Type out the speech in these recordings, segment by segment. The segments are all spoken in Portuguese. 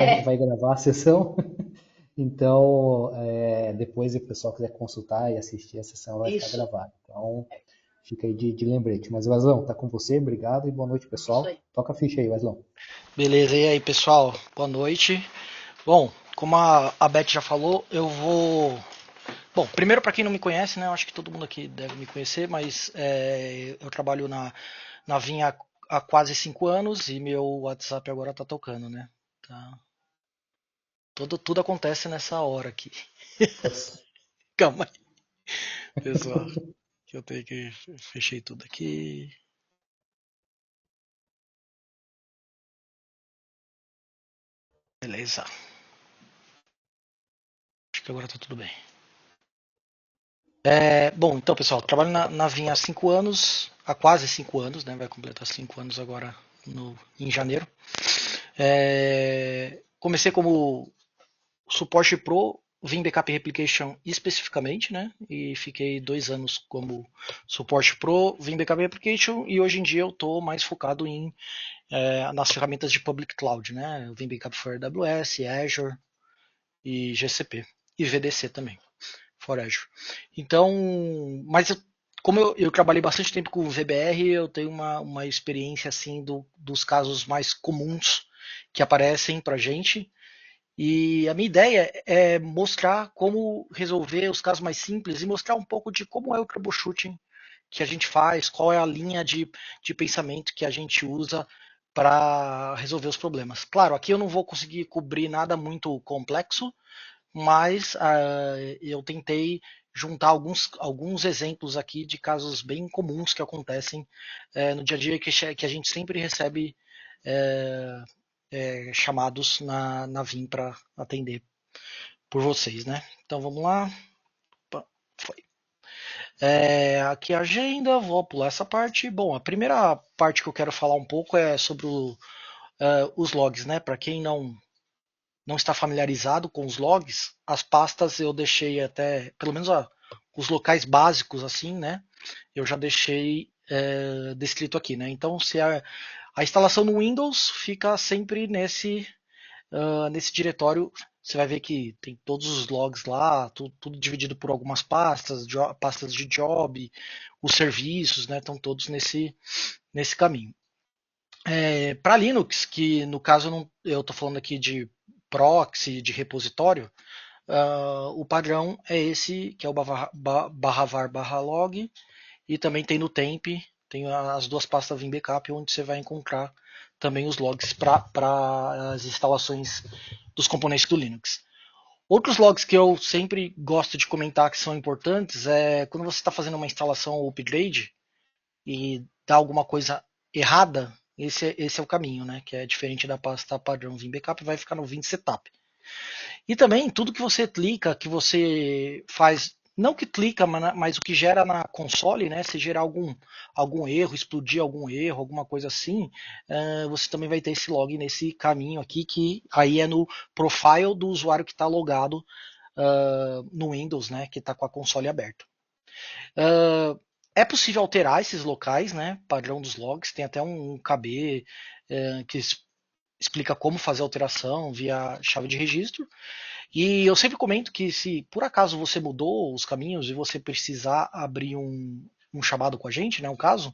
vai gravar a sessão. Então, depois, se o pessoal quiser consultar e assistir a sessão, vai ficar Isso, gravada. Então, fica aí de lembrete. Mas, Weslão, tá com você. Obrigado e boa noite, isso pessoal. aí. Toca a ficha aí, Weslão. Beleza, e aí pessoal, boa noite. Bom, como a Beth já falou, eu vou. Bom, primeiro para quem não me conhece, né? Eu acho que todo mundo aqui deve me conhecer, mas eu trabalho na Vinha há quase 5 anos e meu WhatsApp agora tá tocando, né? Tá. Tudo acontece nessa hora aqui. Nossa. Calma aí, pessoal. Que eu tenho que. Fechei tudo aqui. Beleza. Acho que agora tá tudo bem. Bom, então, pessoal, trabalho na Vinha há 5 anos, há quase 5 anos, né? Vai completar 5 anos agora em janeiro. Comecei como suporte Pro, Vim Backup Replication especificamente, né? E fiquei 2 anos como suporte Pro, Vim Backup Replication, e hoje em dia eu estou mais focado nas ferramentas de Public Cloud, né? Vim Backup for AWS, Azure e GCP, e VDC também. For Azure. Então, mas como eu trabalhei bastante tempo com o VBR, eu tenho uma experiência assim dos casos mais comuns que aparecem para gente. E a minha ideia é mostrar como resolver os casos mais simples e mostrar um pouco de como é o troubleshooting que a gente faz, qual é a linha de pensamento que a gente usa para resolver os problemas. Claro, aqui eu não vou conseguir cobrir nada muito complexo, mas eu tentei juntar alguns exemplos aqui de casos bem comuns que acontecem no dia a dia que a gente sempre recebe é, chamados na VIM para atender por vocês, né? Então vamos lá. Opa, foi. Aqui a agenda, vou pular essa parte. Bom, a primeira parte que eu quero falar um pouco é sobre os logs, né? Para quem não está familiarizado com os logs, as pastas eu deixei até, pelo menos os locais básicos assim, né? Eu já deixei descrito aqui, né? Então, se a instalação no Windows fica sempre nesse diretório, você vai ver que tem todos os logs lá, tudo dividido por algumas pastas, pastas de job, os serviços, né? Estão todos nesse caminho. Para Linux, que no caso eu estou falando aqui de proxy, de repositório, o padrão é esse, que é o barra var barra log, e também tem no temp, tem as duas pastas Vim Backup, onde você vai encontrar também os logs para as instalações dos componentes do Linux. Outros logs que eu sempre gosto de comentar que são importantes é quando você está fazendo uma instalação ou upgrade e dá alguma coisa errada, esse é o caminho, né? Que é diferente da pasta padrão Vim Backup, vai ficar no Vim Setup. E também tudo que você clica, que você faz, não que clica, mas o que gera na console, né? Se gerar algum erro, explodir algum erro, alguma coisa assim, você também vai ter esse log nesse caminho aqui, que aí é no profile do usuário que está logado no Windows, né? Que está com a console aberta. É possível alterar esses locais, né? Padrão dos logs, tem até um KB que explica como fazer a alteração via chave de registro. E eu sempre comento que se por acaso você mudou os caminhos e você precisar abrir um chamado com a gente, né, um caso,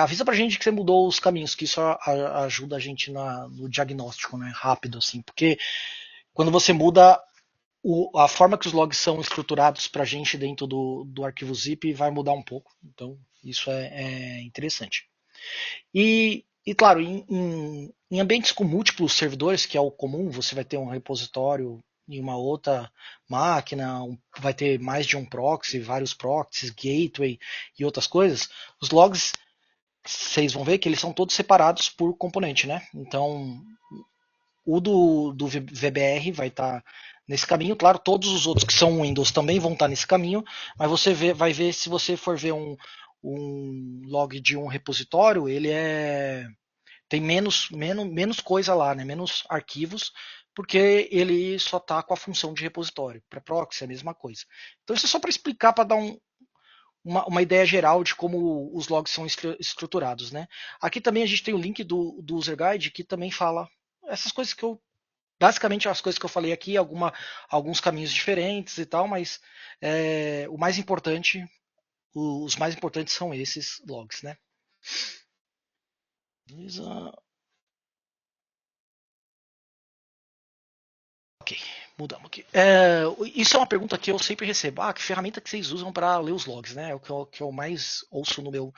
avisa pra gente que você mudou os caminhos, que isso ajuda a gente no diagnóstico, né, rápido, assim, porque quando você muda a forma que os logs são estruturados pra gente dentro do arquivo zip vai mudar um pouco, então isso é interessante. E claro, em ambientes com múltiplos servidores, que é o comum, você vai ter um repositório em uma outra máquina, vai ter mais de um proxy, vários proxies, gateway e outras coisas. Os logs, vocês vão ver que eles são todos separados por componente, né? Então, o do VBR vai estar nesse caminho. Claro, todos os outros que são Windows também vão estar nesse caminho, mas vai ver, se você for ver um log de um repositório, ele tem menos coisa lá, né? Menos arquivos, porque ele só está com a função de repositório. Para proxy é a mesma coisa. Então isso é só para explicar, para dar uma ideia geral de como os logs são estruturados, né? Aqui também a gente tem o link do User Guide que também fala essas coisas que eu Basicamente as coisas que eu falei aqui, alguns caminhos diferentes e tal, mas o mais importante, os mais importantes são esses logs, né? Ok, mudamos aqui. Isso é uma pergunta que eu sempre recebo. Ah, que ferramenta que vocês usam para ler os logs, né? É o que eu mais ouço no meu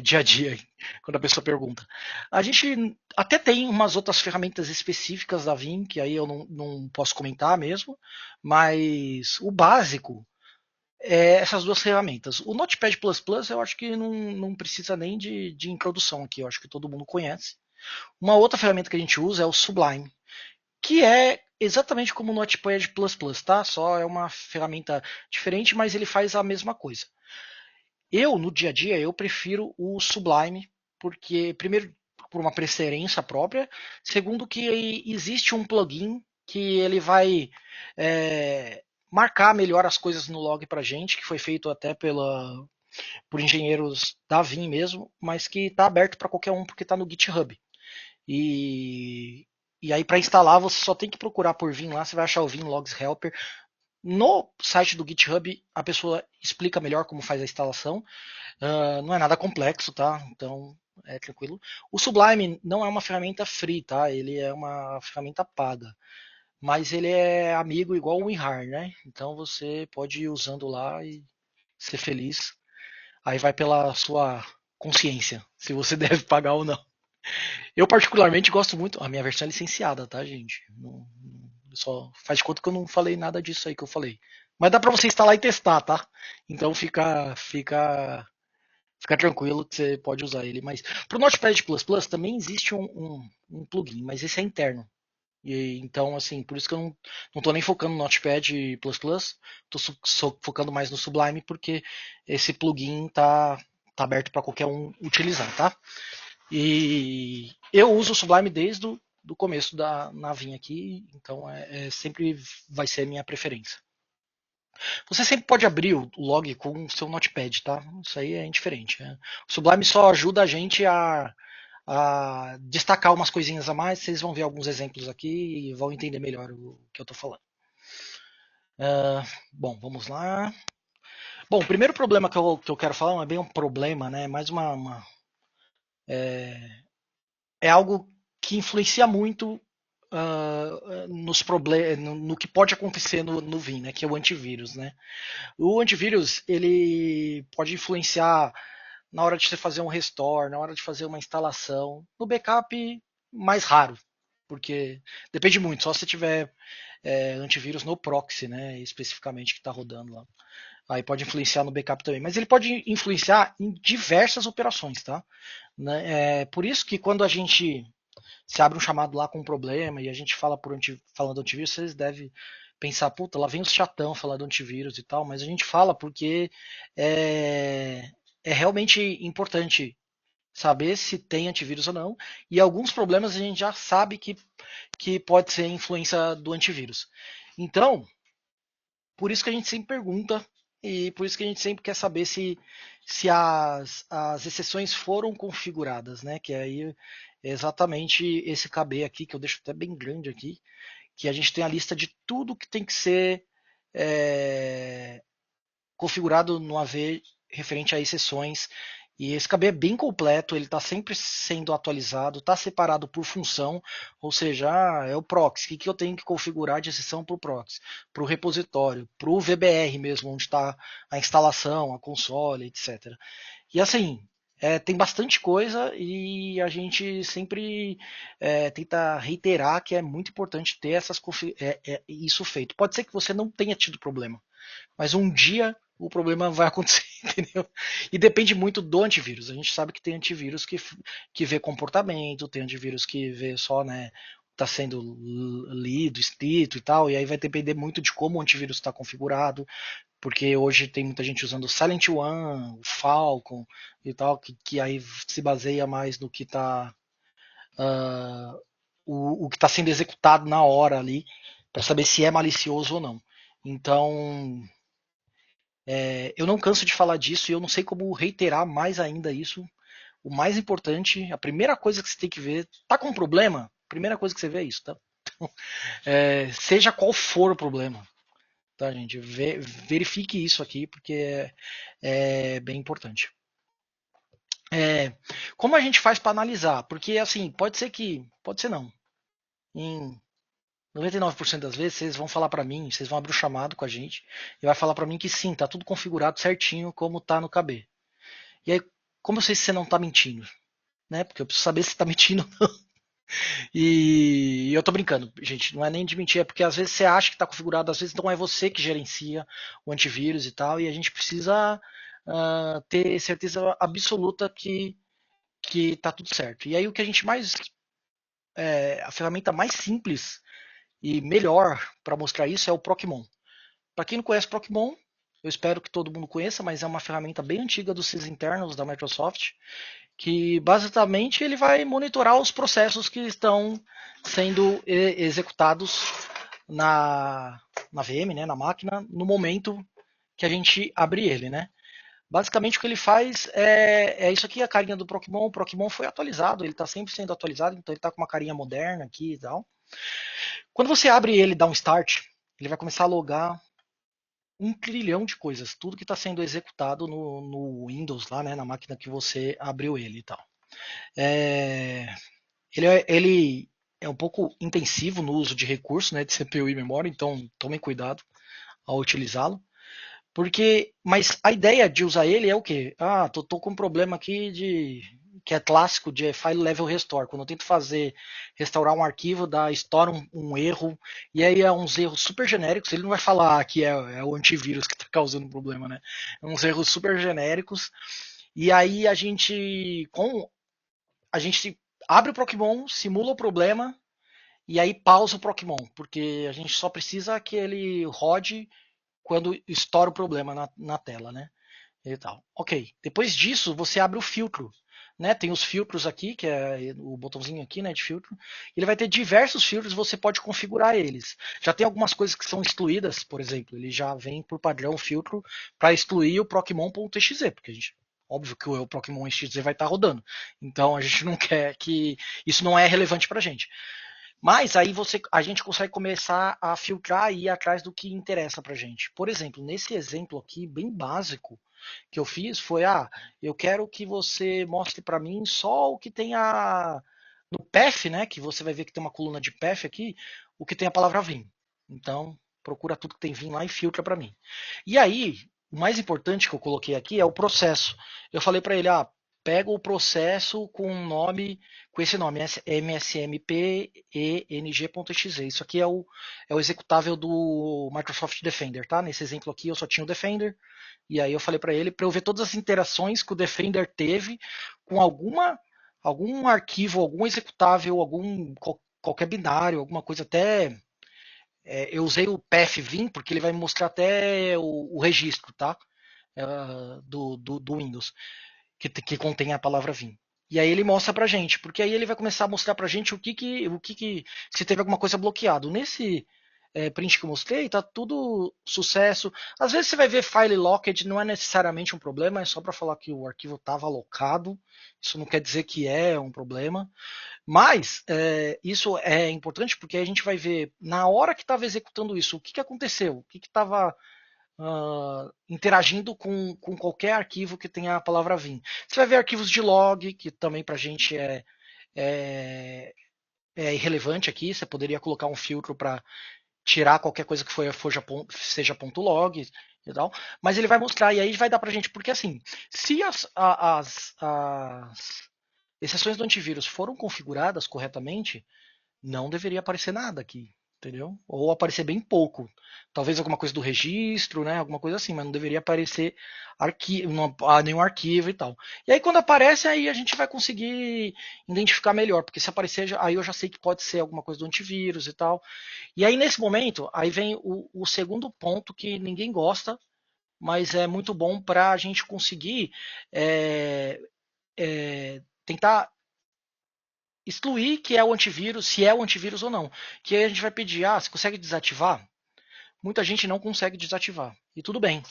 dia a dia, quando a pessoa pergunta. A gente até tem umas outras ferramentas específicas da Vim, que aí eu não posso comentar mesmo, mas o básico é essas duas ferramentas. O Notepad++ eu acho que não precisa nem de introdução aqui, eu acho que todo mundo conhece. Uma outra ferramenta que a gente usa é o Sublime, que é exatamente como o Notepad++, tá? Só é uma ferramenta diferente, mas ele faz a mesma coisa. Eu, no dia a dia, eu prefiro o Sublime, porque, primeiro, por uma preferência própria, segundo, que existe um plugin que ele vai marcar melhor as coisas no log pra gente, que foi feito até por engenheiros da Vim mesmo, mas que está aberto para qualquer um, porque está no GitHub. E, e aí, para instalar, você só tem que procurar por Vim lá, você vai achar o Vim Logs Helper. No site do GitHub, a pessoa explica melhor como faz a instalação. Não é nada complexo, tá? Então, é tranquilo. O Sublime não é uma ferramenta free, tá? Ele é uma ferramenta paga. Mas ele é amigo igual o WinRAR, né? Então você pode ir usando lá e ser feliz. Aí vai pela sua consciência, se você deve pagar ou não. Eu particularmente gosto muito. A minha versão é licenciada, tá, gente? Só faz de conta que eu não falei nada disso aí que eu falei. Mas dá para você instalar e testar, tá? Então fica tranquilo que você pode usar ele. Mas pro Notepad++ também existe um plugin, mas esse é interno. E, então, assim, por isso que eu não tô nem focando no Notepad++, tô focando mais no Sublime, porque esse plugin tá aberto para qualquer um utilizar, tá? E eu uso o Sublime desde do começo da navinha aqui, então sempre vai ser a minha preferência. Você sempre pode abrir o log com o seu Notepad, tá? Isso aí é indiferente. Né? O Sublime só ajuda a gente a destacar umas coisinhas a mais. Vocês vão ver alguns exemplos aqui e vão entender melhor o que eu estou falando. Bom, vamos lá. Bom, o primeiro problema que eu quero falar não é bem um problema, né? É mais é algo que influencia muito no que pode acontecer no Vim, né, que é o antivírus, né? O antivírus ele pode influenciar na hora de você fazer um restore, na hora de fazer uma instalação, no backup mais raro, porque depende muito, só se tiver antivírus no proxy, né, especificamente que está rodando lá. Aí pode influenciar no backup também, mas ele pode influenciar em diversas operações, tá? Né? Por isso que quando a gente se abre um chamado lá com um problema e a gente fala falando antivírus, vocês devem pensar, puta, lá vem os chatão falando antivírus e tal, mas a gente fala porque é realmente importante saber se tem antivírus ou não, e alguns problemas a gente já sabe que pode ser influência do antivírus. Então, por isso que a gente sempre pergunta e por isso que a gente sempre quer saber se as exceções foram configuradas, né? Que aí é exatamente esse KB aqui, que eu deixo até bem grande aqui, que a gente tem a lista de tudo que tem que ser é, configurado no AV referente a exceções. E esse KB é bem completo, ele está sempre sendo atualizado, está separado por função, ou seja, é o proxy. O que eu tenho que configurar de exceção para o proxy? Para o repositório, para o VBR mesmo, onde está a instalação, a console, etc. E assim, tem bastante coisa e a gente sempre tenta reiterar que é muito importante ter isso feito. Pode ser que você não tenha tido problema, mas um dia o problema vai acontecer, entendeu? E depende muito do antivírus. A gente sabe que tem antivírus que vê comportamento, tem antivírus que vê só, né, está sendo lido, escrito e tal, e aí vai depender muito de como o antivírus está configurado, porque hoje tem muita gente usando o Silent One, o Falcon e tal, que aí se baseia mais no que está o que está sendo executado na hora ali, para saber se é malicioso ou não. Então, eu não canso de falar disso e eu não sei como reiterar mais ainda isso. O mais importante, a primeira coisa que você tem que ver, tá com um problema? A primeira coisa que você vê é isso, tá? Seja qual for o problema, tá, gente? Verifique isso aqui, porque é bem importante. É, como a gente faz para analisar? Porque, assim, pode ser não. Em 99% das vezes, vocês vão falar para mim, vocês vão abrir o chamado com a gente e vai falar para mim que sim, tá tudo configurado certinho como tá no KB. E aí, como eu sei se você não tá mentindo, né? Porque eu preciso saber se tá mentindo. E eu tô brincando, gente, não é nem de mentir, é porque às vezes você acha que tá configurado, às vezes não é você que gerencia o antivírus e tal, e a gente precisa ter certeza absoluta que tá tudo certo. E aí o que a gente mais, a ferramenta mais simples e melhor para mostrar isso é o Procmon. Para quem não conhece o Procmon, eu espero que todo mundo conheça, mas é uma ferramenta bem antiga dos SIS internos da Microsoft, que basicamente ele vai monitorar os processos que estão sendo executados na, na VM, né, na máquina, no momento que a gente abre ele, né? Basicamente o que ele faz é isso aqui, a carinha do Procmon. O Procmon foi atualizado, ele está sempre sendo atualizado, então ele está com uma carinha moderna aqui e tal. Quando você abre ele e dá um start, ele vai começar a logar um trilhão de coisas, tudo que está sendo executado no Windows lá, né, na máquina que você abriu ele e tal. É, ele é um pouco intensivo no uso de recursos, né, de CPU e memória, então tomem cuidado ao utilizá-lo. Mas a ideia de usar ele é o quê? Ah, tô com um problema aqui que é clássico de file level restore. Quando eu tento restaurar um arquivo, estoura um erro, e aí é uns erros super genéricos. Ele não vai falar que é o antivírus que está causando o problema, né? É uns erros super genéricos. E aí a gente abre o Procmon, simula o problema e aí pausa o Procmon, porque a gente só precisa que ele rode quando estoura o problema na tela, né? E tal. Ok. Depois disso, você abre o filtro. Né? Tem os filtros aqui, que é o botãozinho aqui, né, de filtro. Ele vai ter diversos filtros, você pode configurar eles. Já tem algumas coisas que são excluídas, por exemplo, ele já vem por padrão o filtro para excluir o procmon.exe, porque a gente, óbvio que o procmon.exe vai estar rodando. Então a gente não quer que isso não é relevante para a gente. Mas aí a gente consegue começar a filtrar e ir atrás do que interessa pra gente. Por exemplo, nesse exemplo aqui, bem básico, que eu fiz foi, eu quero que você mostre para mim só o que tem no path, né, que você vai ver que tem uma coluna de path aqui, o que tem a palavra vim. Então, procura tudo que tem vim lá e filtra para mim. E aí, o mais importante que eu coloquei aqui é o processo. Eu falei para ele, pega o processo com esse nome, msmp.eng.exe. Isso aqui é o executável do Microsoft Defender, tá? Nesse exemplo aqui eu só tinha o Defender, e aí eu falei para ele para eu ver todas as interações que o Defender teve com algum arquivo, algum executável, qualquer binário, alguma coisa até. Eu usei o pathvim porque ele vai me mostrar até o registro, tá? Do Windows que contém a palavra vim. E aí ele mostra pra gente, porque aí ele vai começar a mostrar pra gente se teve alguma coisa bloqueado. Nesse print que eu mostrei, tá tudo sucesso. Às vezes você vai ver file locked, não é necessariamente um problema, é só para falar que o arquivo estava alocado. Isso não quer dizer que é um problema. Mas isso é importante porque a gente vai ver na hora que estava executando isso, o que aconteceu, o que estava interagindo com qualquer arquivo que tenha a palavra vim. Você vai ver arquivos de log, que também para a gente é, é irrelevante aqui. Você poderia colocar um filtro para tirar qualquer coisa que seja ponto .log e tal. Mas ele vai mostrar, e aí vai dar para a gente, porque assim, se as exceções do antivírus foram configuradas corretamente, não deveria aparecer nada aqui, entendeu? Ou aparecer bem pouco. Talvez alguma coisa do registro, né? Alguma coisa assim, mas não deveria aparecer nenhum arquivo e tal. E aí quando aparece, aí a gente vai conseguir identificar melhor, porque se aparecer, aí eu já sei que pode ser alguma coisa do antivírus e tal. E aí nesse momento, aí vem o segundo ponto que ninguém gosta, mas é muito bom para a gente conseguir tentar excluir que é o antivírus, se é o antivírus ou não. Que aí a gente vai pedir, você consegue desativar? Muita gente não consegue desativar. E tudo bem.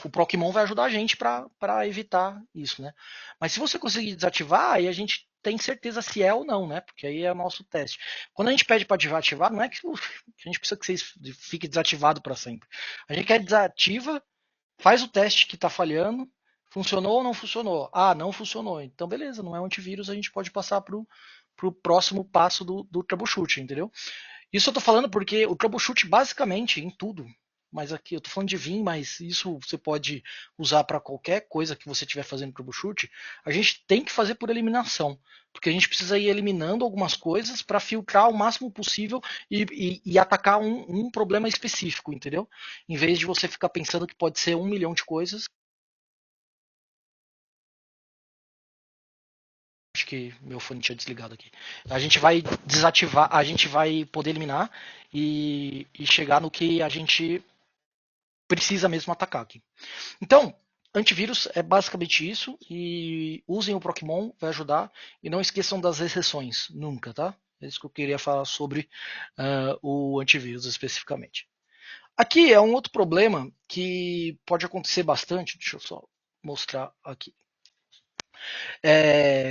O Procmon vai ajudar a gente para evitar isso, né? Mas se você conseguir desativar, aí a gente tem certeza se é ou não, né? Porque aí é o nosso teste. Quando a gente pede para desativar, não é que a gente precisa que vocês fique desativado para sempre. A gente quer desativa, faz o teste que está falhando, funcionou ou não funcionou? Ah, não funcionou. Então, beleza, não é um antivírus, a gente pode passar para o próximo passo do troubleshoot, entendeu? Isso eu tô falando porque o troubleshoot basicamente em tudo, mas aqui eu tô falando de Vim, mas isso você pode usar para qualquer coisa que você estiver fazendo troubleshoot, a gente tem que fazer por eliminação, porque a gente precisa ir eliminando algumas coisas para filtrar o máximo possível e atacar um problema específico, entendeu? Em vez de você ficar pensando que pode ser 1 milhão de coisas. Acho que meu fone tinha desligado aqui. A gente vai desativar, a gente vai poder eliminar e chegar no que a gente precisa mesmo atacar aqui. Então, antivírus é basicamente isso. E usem o Pokémon, vai ajudar. E não esqueçam das exceções, nunca, tá? É isso que eu queria falar sobre o antivírus especificamente. Aqui é um outro problema que pode acontecer bastante. Deixa eu só mostrar aqui.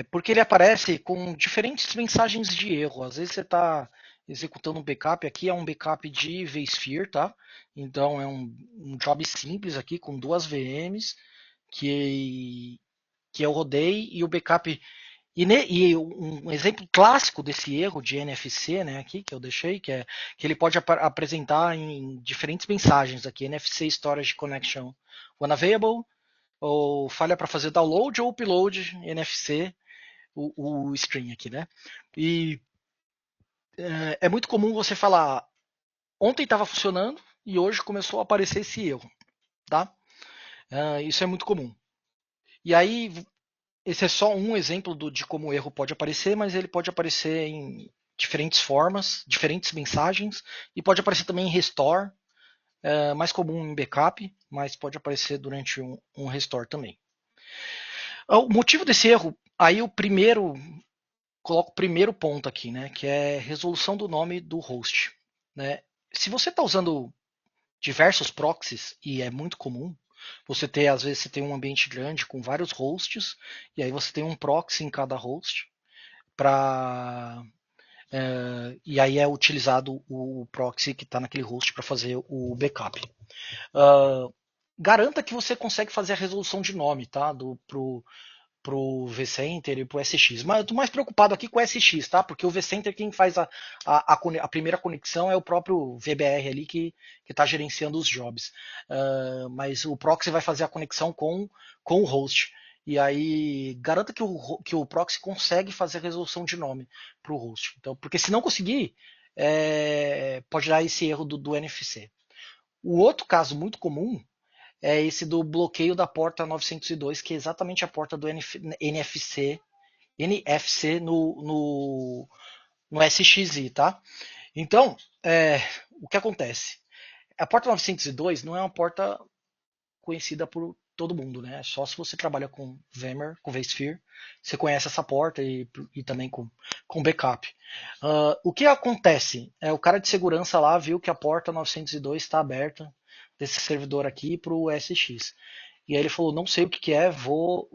Porque ele aparece com diferentes mensagens de erro. Às vezes você está executando um backup, aqui é um backup de vSphere, tá? Então é um job simples aqui com duas VMs que eu rodei e o backup. E um exemplo clássico desse erro de NFC, né, aqui que eu deixei, que ele pode apresentar em diferentes mensagens aqui, NFC Storage Connection Unavailable, ou falha para fazer download ou upload NFC, o string aqui, né? E é muito comum você falar, ontem estava funcionando e hoje começou a aparecer esse erro, tá? Isso é muito comum. E aí, esse é só um exemplo de como o erro pode aparecer, mas ele pode aparecer em diferentes formas, diferentes mensagens, e pode aparecer também em restore, mais comum em backup, mas pode aparecer durante um restore também. O motivo desse erro, aí coloco o primeiro ponto aqui, né, que é resolução do nome do host. Né? Se você está usando diversos proxies, e é muito comum, você ter, às vezes, você tem um ambiente grande com vários hosts, e aí você tem um proxy em cada host, para e aí é utilizado o proxy que está naquele host para fazer o backup. Garanta que você consegue fazer a resolução de nome, tá? Pro vCenter e pro SX. Mas eu tô mais preocupado aqui com o SX, tá? Porque o vCenter quem faz a primeira conexão é o próprio VBR ali que está gerenciando os jobs. Mas o proxy vai fazer a conexão com o host. E aí garanta que o proxy consegue fazer a resolução de nome para o host. Então, porque se não conseguir, pode dar esse erro do NFC. O outro caso muito comum é esse do bloqueio da porta 902, que é exatamente a porta do NFC no SXI, tá? Então, o que acontece? A porta 902 não é uma porta conhecida por todo mundo, né? Só se você trabalha com VMware, com vSphere, você conhece essa porta e também com backup. O que acontece? O cara de segurança lá viu que a porta 902 está aberta desse servidor aqui para o SX. E aí ele falou, não sei o que é, vou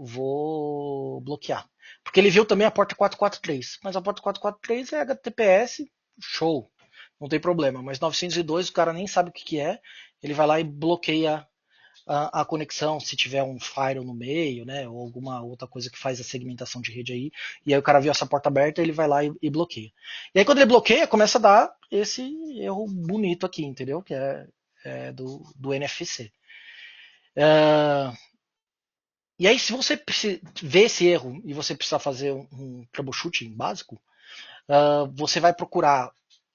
bloquear. Porque ele viu também a porta 443. Mas a porta 443 é HTTPS, show, não tem problema. Mas 902 o cara nem sabe o que é, ele vai lá e bloqueia a conexão, se tiver um firewall no meio, né, ou alguma outra coisa que faz a segmentação de rede aí, e aí o cara viu essa porta aberta, ele vai lá e bloqueia. E aí quando ele bloqueia, começa a dar esse erro bonito aqui, entendeu? Que é do NFC. E aí, se você vê esse erro e você precisar fazer um troubleshooting básico, você vai procurar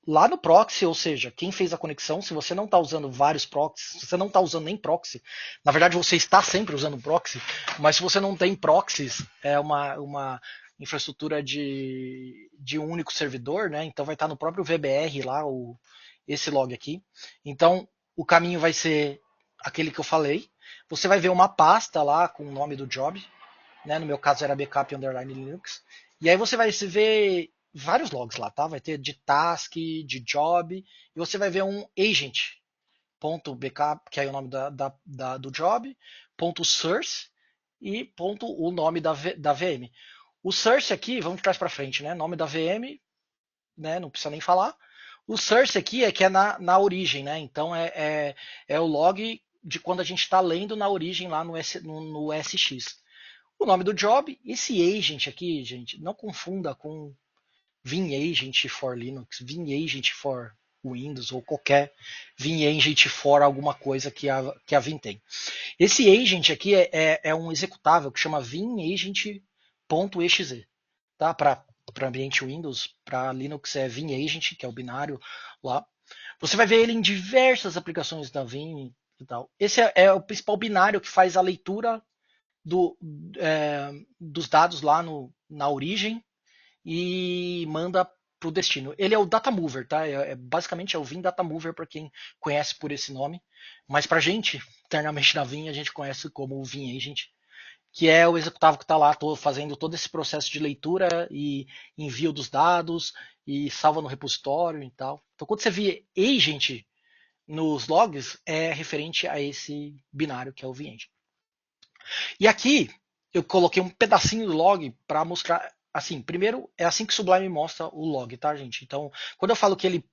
lá no proxy, ou seja, quem fez a conexão, se você não está usando vários proxies, se você não está usando nem proxy, na verdade você está sempre usando proxy, mas se você não tem proxies, é uma infraestrutura de um único servidor, né? Então vai estar no próprio VBR lá, esse log aqui. Então o caminho vai ser aquele que eu falei. Você vai ver uma pasta lá com o nome do job, né? No meu caso era backup underline Linux. E aí você vai ver vários logs lá, tá? Vai ter de task, de job, e você vai ver um agent.backup, que é o nome do job, ponto .source e ponto o nome da VM. O source aqui, vamos de trás para frente, né? Nome da VM, né? Não precisa nem falar. O source aqui é que é na origem, né? Então é o log de quando a gente está lendo na origem lá no SX. O nome do job, esse agent aqui, gente, não confunda com Vim Agent for Linux, Vim Agent for Windows ou qualquer Vim Agent for alguma coisa que a Vim tem. Esse agent aqui é um executável que chama vinagent.exe, tá? Para ambiente Windows, para Linux é vinagent, que é o binário lá. Você vai ver ele em diversas aplicações da Vim e tal. Esse é o principal binário que faz a leitura do, dos dados lá na origem e manda para o destino. Ele é o data mover, tá? Basicamente é o Vim Data Mover para quem conhece por esse nome, mas para gente, internamente na Vim, a gente conhece como o Vim Agent, que é o executável que está lá fazendo todo esse processo de leitura e envio dos dados e salva no repositório e tal. Então, quando você vê agent nos logs, é referente a esse binário que é o Vim Agent. E aqui eu coloquei um pedacinho do log para mostrar. Assim, primeiro é assim que o Sublime mostra o log, tá, gente? Então, quando eu falo que ele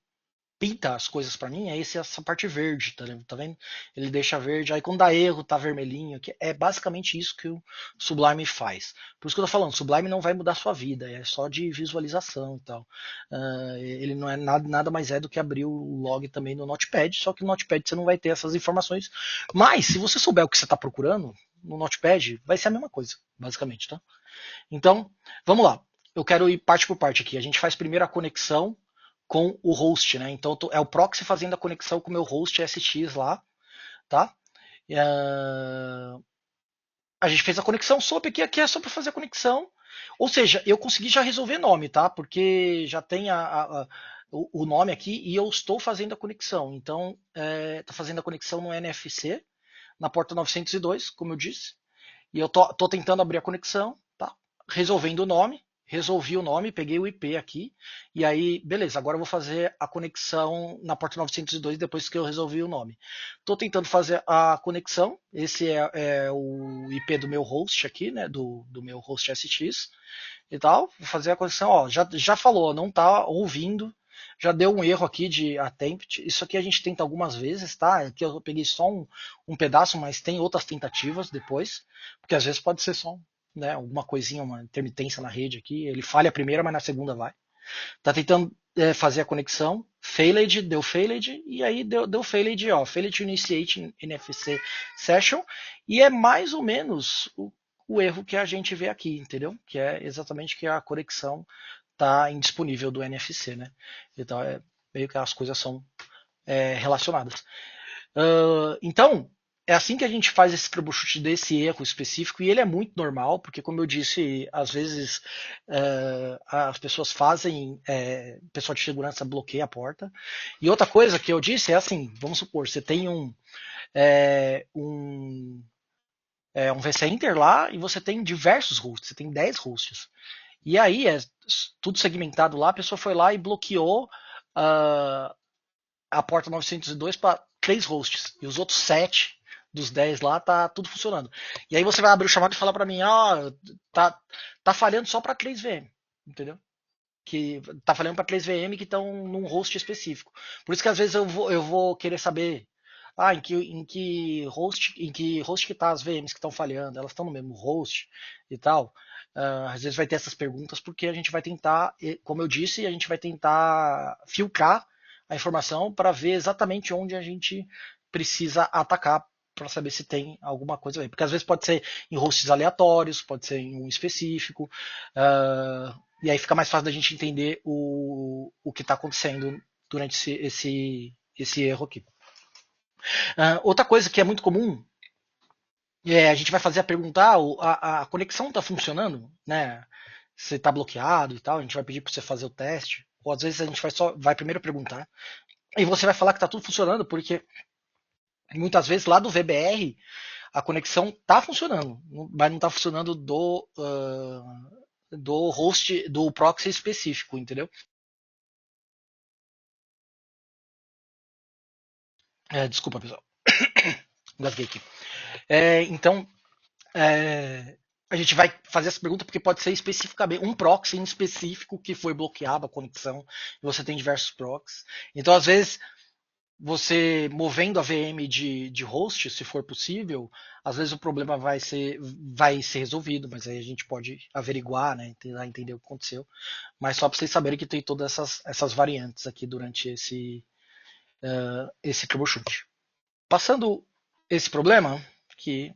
pinta as coisas para mim, é essa parte verde, tá vendo? Ele deixa verde, aí quando dá erro, tá vermelhinho, que é basicamente isso que o Sublime faz. Por isso que eu tô falando, o Sublime não vai mudar a sua vida, é só de visualização e tal. Ele não é nada mais do que abrir o log também no Notepad, só que no Notepad você não vai ter essas informações. Mas, se você souber o que você está procurando, no Notepad vai ser a mesma coisa, basicamente, tá? Então, vamos lá. Eu quero ir parte por parte aqui. A gente faz primeiro a conexão com o host, né? Então é o proxy fazendo a conexão com o meu host SX lá, tá? A gente fez a conexão SOAP aqui é só para fazer a conexão. Ou seja, eu consegui já resolver nome, tá? Porque já tem o nome aqui e eu estou fazendo a conexão. Então, tá fazendo a conexão no NFC, na porta 902, como eu disse. E eu tô tentando abrir a conexão, tá? Resolvendo o nome, resolvi o nome, peguei o IP aqui, e aí, beleza, agora eu vou fazer a conexão na porta 902 depois que eu resolvi o nome. Estou tentando fazer a conexão, esse é o IP do meu host aqui, né, do meu host SX e tal. Vou fazer a conexão, ó, já falou, não tá ouvindo, já deu um erro aqui de attempt. Isso aqui a gente tenta algumas vezes, tá? Aqui eu peguei só um pedaço, mas tem outras tentativas depois, porque às vezes pode ser só, né, alguma coisinha, uma intermitência na rede aqui. Ele falha a primeira, mas na segunda vai. Tá tentando fazer a conexão, failed, e aí deu failed, ó, failed to initiate NFC session, e é mais ou menos o erro que a gente vê aqui, entendeu? Que é exatamente que a conexão tá indisponível do NFC, né? Então é meio que as coisas são relacionadas. Então, é assim que a gente faz esse troubleshoot desse erro específico, e ele é muito normal, porque, como eu disse, às vezes as pessoas fazem, o pessoal de segurança bloqueia a porta. E outra coisa que eu disse é assim: vamos supor, você tem é, um, um vCenter lá e você tem diversos hosts, você tem 10 hosts. E aí, tudo segmentado lá, a pessoa foi lá e bloqueou uh, a porta 902 para 3 hosts. E os outros 7 dos 10 lá tá tudo funcionando. E aí você vai abrir o chamado e falar para mim, tá falhando só para 3 VM, entendeu? Que tá falhando para 3 VM que estão num host específico. Por isso que às vezes eu vou querer saber em que host que tá as VMs que estão falhando, elas estão no mesmo host e tal. Às vezes vai ter essas perguntas porque a gente vai tentar, como eu disse, a gente vai tentar filtrar a informação para ver exatamente onde a gente precisa atacar para saber se tem alguma coisa aí. Porque às vezes pode ser em hosts aleatórios, pode ser em um específico, e aí fica mais fácil da gente entender o que está acontecendo durante esse erro aqui. Outra coisa que é muito comum a gente vai fazer a pergunta, a conexão está funcionando, né? Você está bloqueado e tal, a gente vai pedir para você fazer o teste, ou às vezes a gente vai primeiro perguntar, e você vai falar que está tudo funcionando, porque muitas vezes lá do VBR a conexão está funcionando, mas não está funcionando do host, do proxy específico, entendeu? Desculpa, pessoal, engasguei aqui. Então, A gente vai fazer essa pergunta porque pode ser especificamente um proxy em específico que foi bloqueado a conexão, e você tem diversos proxies. Então, às vezes, você movendo a VM de host, se for possível, às vezes o problema vai ser resolvido, mas aí a gente pode averiguar, né, tentar entender o que aconteceu. Mas só para vocês saberem que tem todas essas variantes aqui durante esse troubleshoot. Passando esse problema, que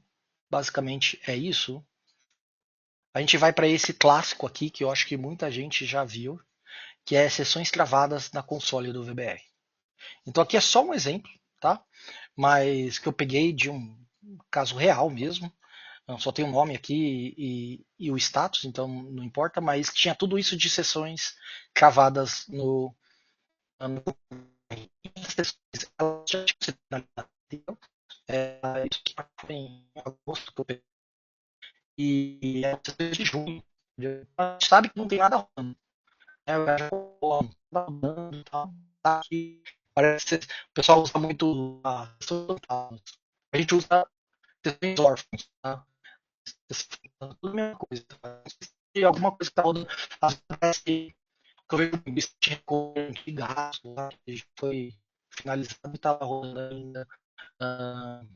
basicamente é isso, a gente vai para esse clássico aqui, que eu acho que muita gente já viu, que é sessões travadas na console do VBR. Então aqui é só um exemplo, tá? Mas que eu peguei de um caso real mesmo. Só tem o nome aqui e o status, então não importa, mas tinha tudo isso de sessões cravadas no elas já tinham sido finalizadas. Isso foi em agosto que eu peguei. E é de junho. A gente sabe que não tem nada rolando. Eu já tá rodando e tal. Tá aqui. Parece que o pessoal usa muito a gente usa sessões órfãos, tá? Tudo a mesma coisa. Tá? Se alguma coisa que tá rodando, às vezes parece que eu vejo um de recorrente de gasto lá, que foi finalizado e estava rodando ainda. Uh,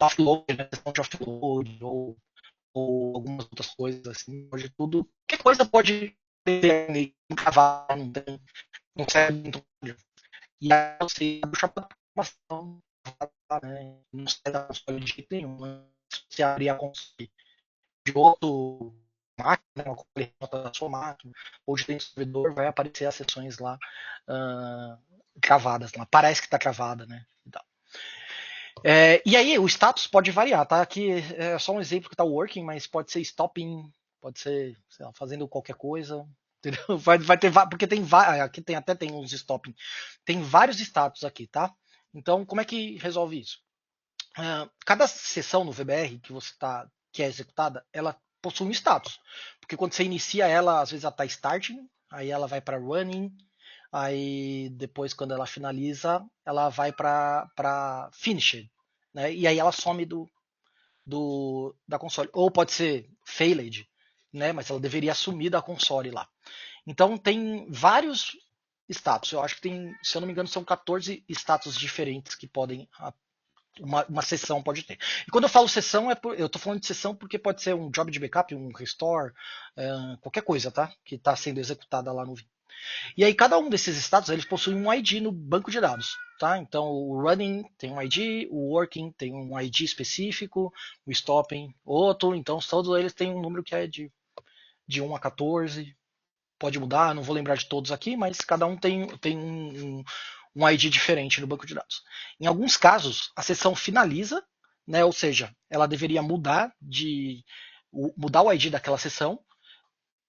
offload, né? Questão de offload, ou algumas outras coisas assim. Pode tudo. Qualquer coisa pode ter um cavalo, não serve muito. E aí você puxa para informação, né? Não sai da console de jeito nenhum. Né? Se você abrir a console de outro máquina, uma console da sua máquina, ou de dentro do servidor, vai aparecer as sessões lá cravadas lá. Parece que está cravada, né? E aí, o status pode variar, tá? Aqui é só um exemplo que está working, mas pode ser stopping, pode ser lá, fazendo qualquer coisa. Entendeu? Vai ter porque aqui tem uns stopping. Tem vários status aqui, tá? Então, como é que resolve isso? Cada sessão no VBR que é executada, ela possui um status. Porque quando você inicia ela, às vezes ela está starting, aí ela vai para running, aí depois quando ela finaliza, ela vai para finished, né? E aí ela some da console. Ou pode ser failed, né? Mas ela deveria assumir da console lá. Então tem vários status. Eu acho que tem, se eu não me engano, são 14 status diferentes que podem uma sessão pode ter. E quando eu falo sessão, eu estou falando de sessão porque pode ser um job de backup, um restore, qualquer coisa, tá? Que está sendo executada lá no Vim. E aí cada um desses status eles possuem um ID no banco de dados, tá? Então o running tem um ID, o working tem um ID específico, o stopping outro, então todos eles têm um número que é de 1 a 14. Pode mudar, não vou lembrar de todos aqui, mas cada um tem um ID diferente no banco de dados. Em alguns casos, a sessão finaliza, né, ou seja, ela deveria mudar o ID daquela sessão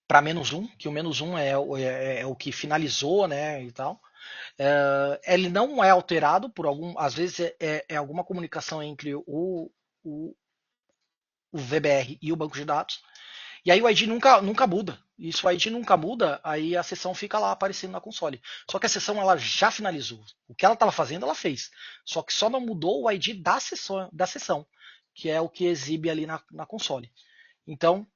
para -1, que o -1 é o que finalizou, né, e tal. Ele não é alterado por às vezes é alguma comunicação entre o VBR e o banco de dados. E aí o ID nunca muda. E se o ID nunca muda, aí a sessão fica lá aparecendo na console. Só que a sessão ela já finalizou. O que ela estava fazendo, ela fez. Só que só não mudou o ID da sessão, que é o que exibe ali na console. Então,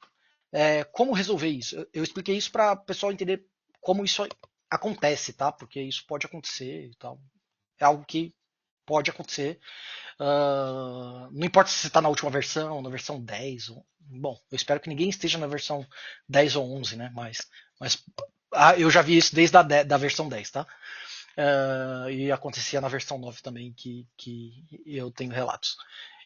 como resolver isso? Eu expliquei isso para o pessoal entender como isso acontece, tá? Porque isso pode acontecer e tal. É algo que pode acontecer. Não importa se você está na última versão, na versão 10. Bom, eu espero que ninguém esteja na versão 10 ou 11, né? Mas eu já vi isso desde da versão 10, tá? E acontecia na versão 9 também, que eu tenho relatos.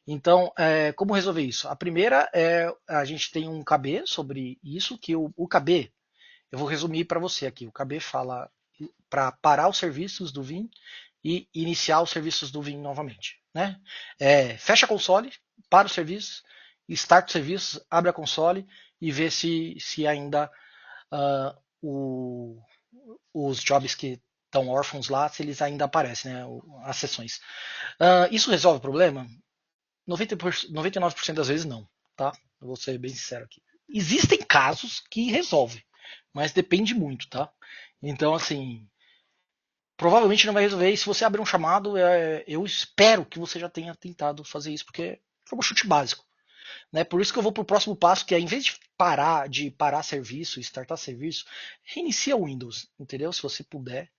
Então, como resolver isso? A primeira é a gente tem um KB sobre isso, que o KB, eu vou resumir para você aqui. O KB fala para parar os serviços do Vim e iniciar os serviços do Vim novamente. Né? Fecha a console, para o serviço, start o serviço, abre a console e vê se ainda os jobs que estão órfãos lá, se eles ainda aparecem, né? As sessões. Isso resolve o problema? 99% das vezes não, tá? Eu vou ser bem sincero aqui. Existem casos que resolve, mas depende muito, tá? Então, assim, provavelmente não vai resolver. E se você abrir um chamado, eu espero que você já tenha tentado fazer isso, porque foi um chute básico. né? Por isso que eu vou para o próximo passo, que é em vez de parar serviço, startar serviço, reinicia o Windows, entendeu? Se você puder,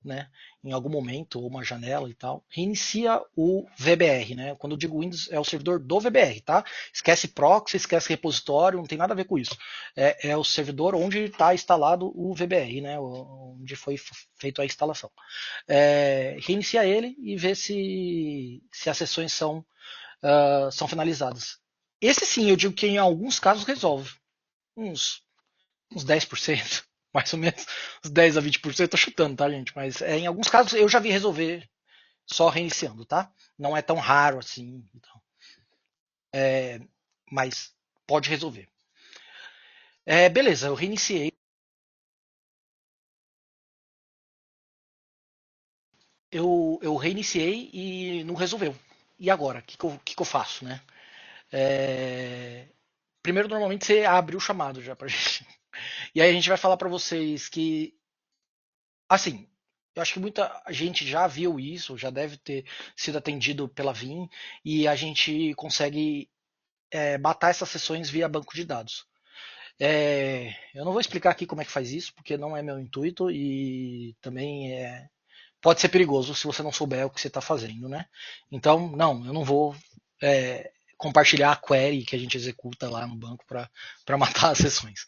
né, em algum momento, ou uma janela e tal, reinicia o VBR, né? Quando eu digo Windows, é o servidor do VBR, tá? Esquece proxy, esquece repositório, não tem nada a ver com isso. É o servidor onde está instalado o VBR, né? Onde foi feita a instalação. Reinicia ele e vê se as sessões são finalizadas. Esse sim, eu digo que em alguns casos resolve. Uns uns 10%, mais ou menos, uns 10 a 20%, tô chutando, tá, gente? Mas em alguns casos eu já vi resolver só reiniciando, tá? Não é tão raro assim, então, mas pode resolver. Beleza, eu reiniciei. Eu reiniciei e não resolveu. E agora? O que que eu faço, né? É, Primeiro, normalmente você abre o chamado já pra gente. E aí a gente vai falar pra vocês que, assim, eu acho que muita gente já viu isso, já deve ter sido atendido pela VIM, e a gente consegue matar essas sessões via banco de dados. Eu não vou explicar aqui como é que faz isso, porque não é meu intuito e também pode ser perigoso se você não souber o que você está fazendo, né? Então, não, eu não vou compartilhar a query que a gente executa lá no banco para matar as sessões.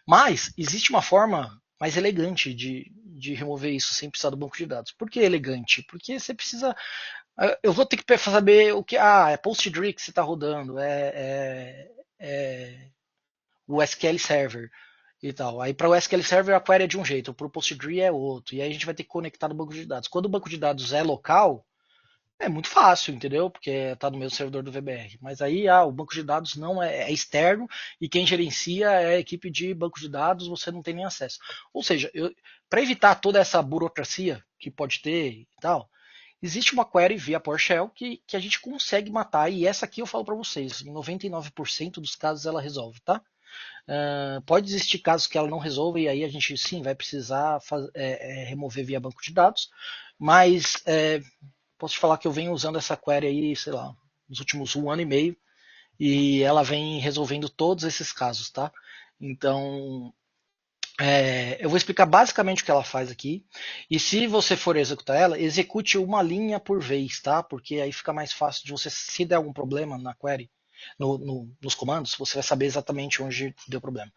Mas existe uma forma mais elegante de remover isso sem precisar do banco de dados. Por que elegante? Porque você precisa. Eu vou ter que saber o que. É PostgreSQL que você está rodando, é o SQL Server e tal. Aí para o SQL Server a query é de um jeito, para o PostgreSQL é outro. E aí a gente vai ter que conectar no banco de dados. Quando o banco de dados é local, é muito fácil, entendeu? Porque está no mesmo servidor do VBR. Mas aí o banco de dados não é externo e quem gerencia é a equipe de banco de dados, você não tem nem acesso. Ou seja, para evitar toda essa burocracia que pode ter e tal, existe uma query via PowerShell que a gente consegue matar. E essa aqui eu falo para vocês, em 99% dos casos ela resolve, tá? Pode existir casos que ela não resolva e aí a gente sim vai precisar remover via banco de dados, mas posso te falar que eu venho usando essa query aí, sei lá, nos últimos 1 ano e meio e ela vem resolvendo todos esses casos, tá? Então, eu vou explicar basicamente o que ela faz aqui. E se você for executar ela, execute uma linha por vez, tá? Porque aí fica mais fácil de você, se der algum problema na query, nos comandos, você vai saber exatamente onde deu problema.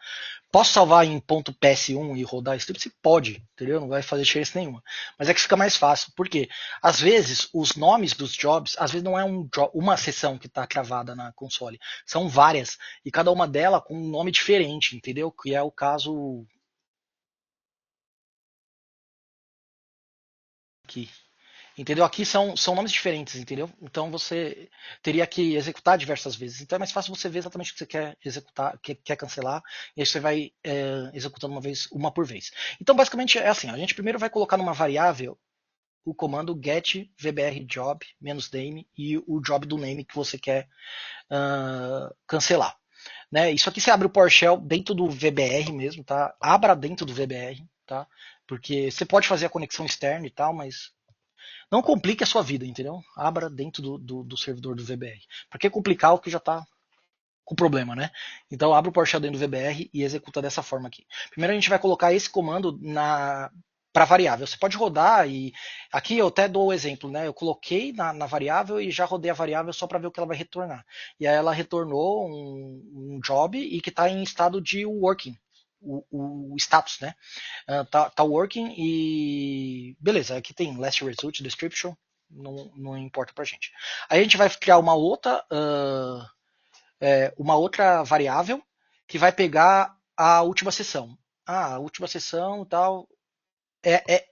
Posso salvar em .ps1 e rodar script? Pode, entendeu? Não vai fazer diferença nenhuma. Mas é que fica mais fácil. Por quê? Às vezes, os nomes dos jobs, às vezes não é uma seção que está cravada na console. São várias. E cada uma delas com um nome diferente, entendeu? Que é o caso aqui. Entendeu? Aqui são nomes diferentes, entendeu? Então você teria que executar diversas vezes. Então é mais fácil você ver exatamente o que você quer executar, quer cancelar, e aí você vai executando uma por vez. Então basicamente é assim, a gente primeiro vai colocar numa variável o comando get vbr job -name e o job do name que você quer cancelar. Né? Isso aqui você abre o PowerShell dentro do VBR mesmo, tá? Abra dentro do VBR, tá? Porque você pode fazer a conexão externa e tal, mas não complique a sua vida, entendeu? Abra dentro do servidor do VBR. Para que complicar o que já está com problema, né? Então abre o PowerShell dentro do VBR e executa dessa forma aqui. Primeiro a gente vai colocar esse comando para variável. Você pode rodar e aqui eu até dou o exemplo, né? Eu coloquei na variável e já rodei a variável só para ver o que ela vai retornar. E aí ela retornou um job e que está em estado de working, o status, né? Tá working e beleza, aqui tem last result description, não importa pra gente. Aí a gente vai criar uma outra variável que vai pegar a última sessão. A última sessão e tal. É, é,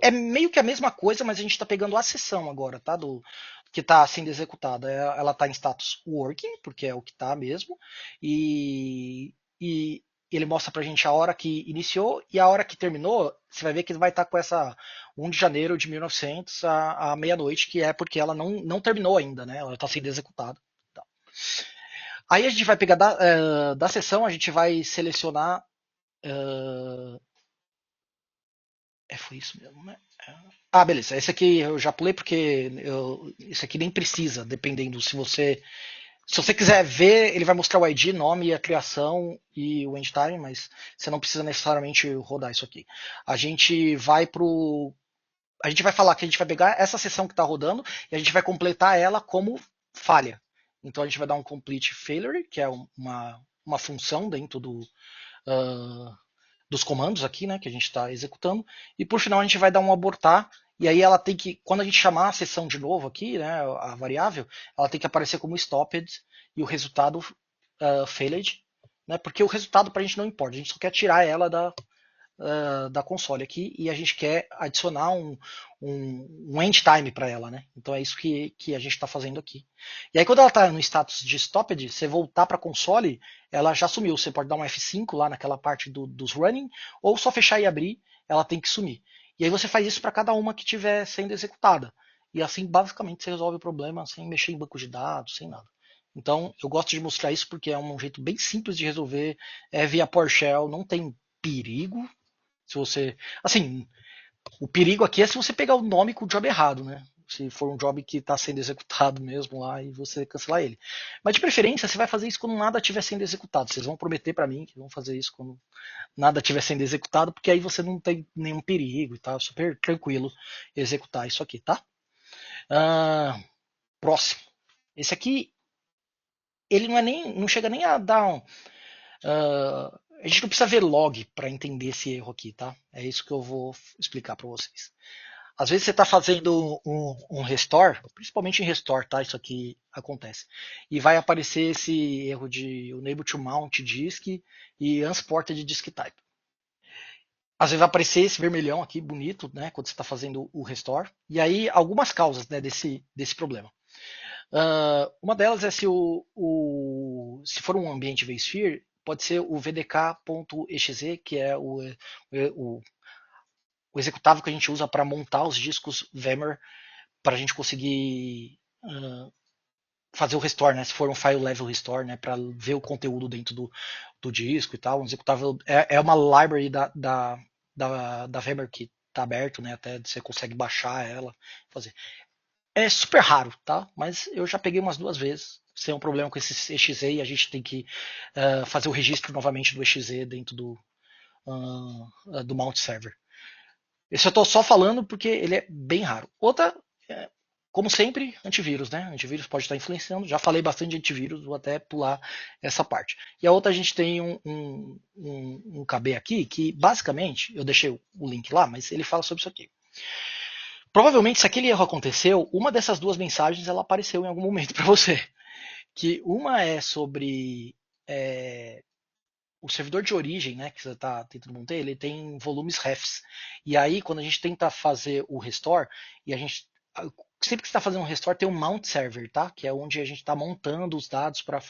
é meio que a mesma coisa, mas a gente está pegando a sessão agora, tá? Que está sendo executada. Ela está em status working, porque é o que está mesmo, e ele mostra pra gente a hora que iniciou e a hora que terminou. Você vai ver que vai estar com essa 1 de janeiro de 1900 à meia-noite, que é porque ela não terminou ainda, né? Ela está sendo executada. Tá. Aí a gente vai pegar da sessão, a gente vai selecionar. Uh, foi isso mesmo, né? Beleza. Esse aqui eu já pulei porque esse aqui nem precisa, dependendo se você Se você quiser ver, ele vai mostrar o ID, nome, a criação e o end time, mas você não precisa necessariamente rodar isso aqui. A gente vai pro. A gente vai falar que a gente vai pegar essa sessão que está rodando e a gente vai completar ela como falha. Então a gente vai dar um complete failure, que é uma função dentro uh, dos comandos aqui, né, que a gente está executando. E por final a gente vai dar um abortar. E aí ela tem que, quando a gente chamar a sessão de novo aqui, né, a variável, ela tem que aparecer como stopped e o resultado failed, né, porque o resultado para a gente não importa, a gente só quer tirar ela da console aqui e a gente quer adicionar um end time para ela, né? Então é isso que a gente está fazendo aqui. E aí quando ela está no status de stopped, você voltar para a console, ela já sumiu. Você pode dar um F5 lá naquela parte dos running, ou só fechar e abrir, ela tem que sumir. E aí você faz isso para cada uma que estiver sendo executada. E assim, basicamente, você resolve o problema sem mexer em banco de dados, sem nada. Então, eu gosto de mostrar isso porque é um jeito bem simples de resolver, via PowerShell, não tem perigo, se você. Assim, o perigo aqui é se você pegar o nome com o job errado, né? Se for um job que está sendo executado mesmo lá e você cancelar ele. Mas de preferência, você vai fazer isso quando nada estiver sendo executado. Vocês vão prometer para mim que vão fazer isso quando nada estiver sendo executado, porque aí você não tem nenhum perigo e tá super tranquilo executar isso aqui, tá? Ah, próximo. Esse aqui, ele não chega nem a dar um. A gente não precisa ver log para entender esse erro aqui, tá? É isso que eu vou explicar para vocês. Às vezes você está fazendo um restore, principalmente em restore, tá? Isso aqui acontece. E vai aparecer esse erro de unable to mount disk e unsported disk type. Às vezes vai aparecer esse vermelhão aqui, bonito, né? Quando você está fazendo o restore. E aí, algumas causas, né, desse problema. Uma delas é se for um ambiente vSphere, pode ser o vdk.exe, que é o, o executável que a gente usa para montar os discos VMware para a gente conseguir fazer o restore, né? Se for um file level restore, né? Para ver o conteúdo dentro do disco e tal. Um executável é uma library da VMware que está aberto, né? Até você consegue baixar ela, fazer. É super raro, tá? Mas eu já peguei umas 2 vezes. Se tem um problema com esse exe e a gente tem que fazer o registro novamente do exe dentro do mount server. Esse eu estou só falando porque ele é bem raro. Outra, como sempre, antivírus, né? Antivírus pode estar influenciando. Já falei bastante de antivírus, vou até pular essa parte. E a outra, a gente tem um KB aqui que, basicamente, eu deixei o link lá, mas ele fala sobre isso aqui. Provavelmente, se aquele erro aconteceu, uma dessas 2 mensagens ela apareceu em algum momento para você. Que uma é sobre o servidor de origem, né, que você está tentando montar, ele tem volumes refs. E aí, quando a gente tenta fazer o restore, e a gente sempre que está fazendo um restore tem um mount server, tá? Que é onde a gente está montando os dados para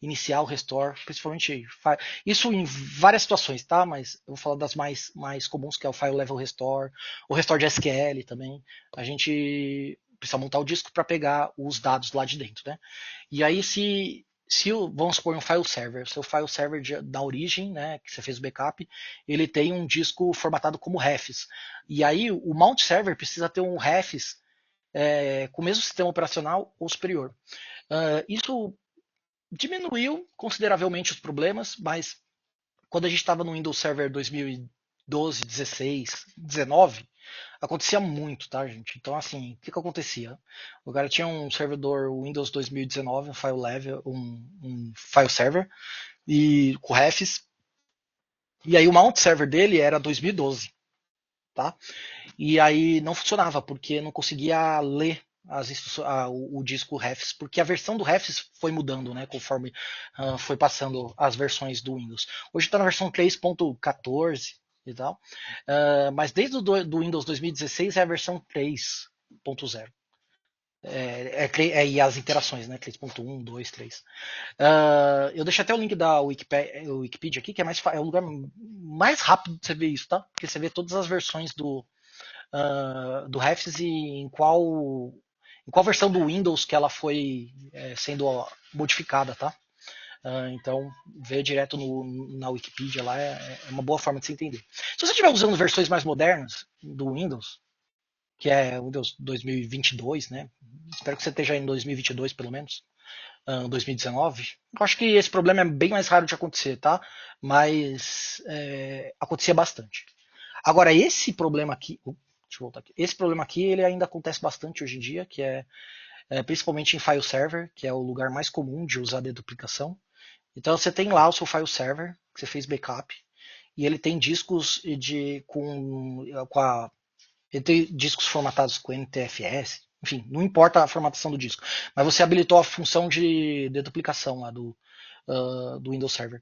iniciar o restore, principalmente isso em várias situações, tá? Mas eu vou falar das mais comuns, que é o file level restore, o restore de SQL também. A gente precisa montar o disco para pegar os dados lá de dentro, né? E aí se vamos supor um file server, seu file server da origem, né, que você fez o backup, ele tem um disco formatado como refs. E aí o mount server precisa ter um refs com o mesmo sistema operacional ou superior. Isso diminuiu consideravelmente os problemas, mas quando a gente estava no Windows Server 2012, 16, 19, acontecia muito, tá, gente? Então, assim, o que acontecia? O cara tinha um servidor Windows 2019, um file level, um file server, e com refs, e aí o mount server dele era 2012, tá? E aí não funcionava, porque não conseguia ler o disco refs, porque a versão do refs foi mudando, né, conforme foi passando as versões do Windows. Hoje está na versão 3.14 e tal, mas desde do Windows 2016 é a versão 3.0. E as interações, né? 3.1, 2, 3. Eu deixo até o link da Wikipedia aqui, que é o lugar mais rápido de você ver isso, tá? Porque você vê todas as versões do Refs e em qual versão do Windows que ela foi sendo modificada, tá? Então, ver direto na Wikipedia lá é uma boa forma de se entender. Se você estiver usando versões mais modernas do Windows, que é o Windows 2022, né? Espero que você esteja em 2022 pelo menos. 2019. Eu acho que esse problema é bem mais raro de acontecer, tá? Mas acontecia bastante. Agora, esse problema aqui, deixa eu voltar aqui. Esse problema aqui, ele ainda acontece bastante hoje em dia, que principalmente em file server, que é o lugar mais comum de usar deduplicação. Então você tem lá o seu file server, que você fez backup, e ele tem discos ele tem discos formatados com NTFS, enfim, não importa a formatação do disco, mas você habilitou a função de deduplicação lá do Windows Server.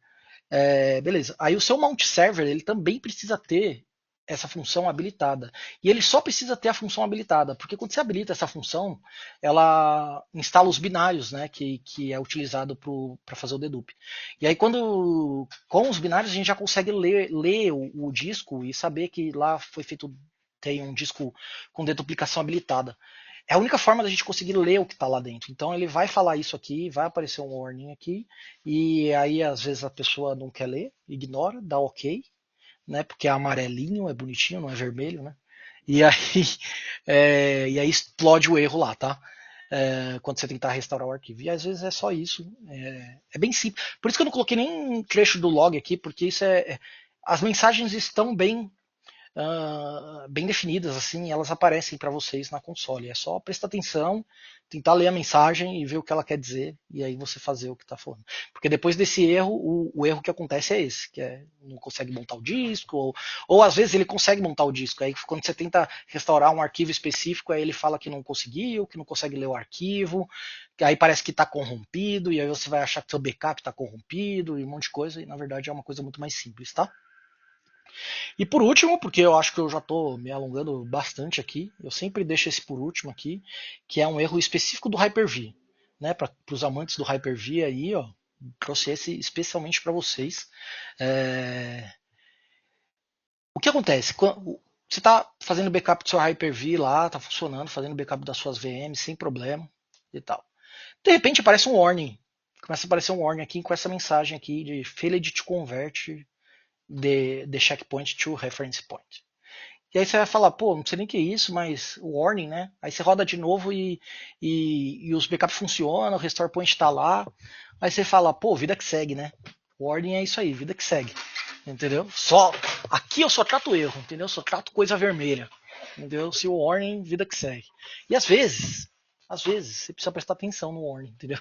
Beleza. Aí o seu mount server ele também precisa ter essa função habilitada. E ele só precisa ter a função habilitada, porque quando você habilita essa função, ela instala os binários, né, que é utilizado para fazer o dedupe. E aí com os binários a gente já consegue ler o disco e saber que lá foi feito tem um disco com deduplicação habilitada. É a única forma da gente conseguir ler o que está lá dentro. Então ele vai falar isso aqui, vai aparecer um warning aqui, e aí às vezes a pessoa não quer ler, ignora, dá ok, né? Porque é amarelinho, é bonitinho, não é vermelho, né? E aí, e aí explode o erro lá, tá? Quando você tentar restaurar o arquivo. E às vezes é só isso. É bem simples. Por isso que eu não coloquei nem um trecho do log aqui, porque isso as mensagens estão bem definidas, assim, elas aparecem para vocês na console. É só prestar atenção, tentar ler a mensagem e ver o que ela quer dizer, e aí você fazer o que está falando. Porque depois desse erro, o erro que acontece é esse, que não consegue montar o disco, ou às vezes ele consegue montar o disco. Aí quando você tenta restaurar um arquivo específico, aí ele fala que não conseguiu, que não consegue ler o arquivo, que aí parece que está corrompido, e aí você vai achar que seu backup está corrompido, e um monte de coisa, e na verdade é uma coisa muito mais simples, tá? E por último, porque eu acho que eu já estou me alongando bastante aqui, eu sempre deixo esse por último aqui, que é um erro específico do Hyper-V. Né, para os amantes do Hyper-V aí, ó, trouxe esse especialmente para vocês. O que acontece? Quando você está fazendo backup do seu Hyper-V lá, está funcionando, fazendo backup das suas VMs sem problema e tal. De repente aparece um warning. Começa a aparecer um warning aqui com essa mensagem aqui de failed to convert the checkpoint to reference point. E aí você vai falar, pô, não sei nem o que é isso, mas o warning, né? Aí você roda de novo e os backups funcionam, o restore point está lá. Aí você fala, pô, vida que segue, né? O warning é isso aí, vida que segue. Entendeu? Aqui eu só trato erro, entendeu? Só trato coisa vermelha. Entendeu? Se o warning, vida que segue. E às vezes, você precisa prestar atenção no warning, entendeu?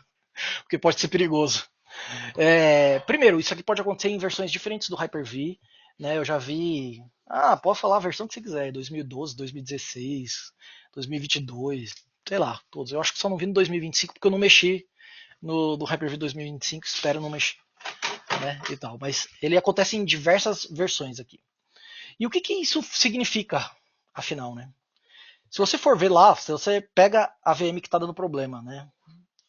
Porque pode ser perigoso. Primeiro, isso aqui pode acontecer em versões diferentes do Hyper-V. Né? Eu já vi. Pode falar a versão que você quiser: 2012, 2016, 2022, sei lá, todos. Eu acho que só não vi no 2025 porque eu não mexi no Hyper-V 2025, espero não mexer. Né? E tal. Mas ele acontece em diversas versões aqui. E o que isso significa, afinal? Né? Se você for ver lá, se você pega a VM que está dando problema, né?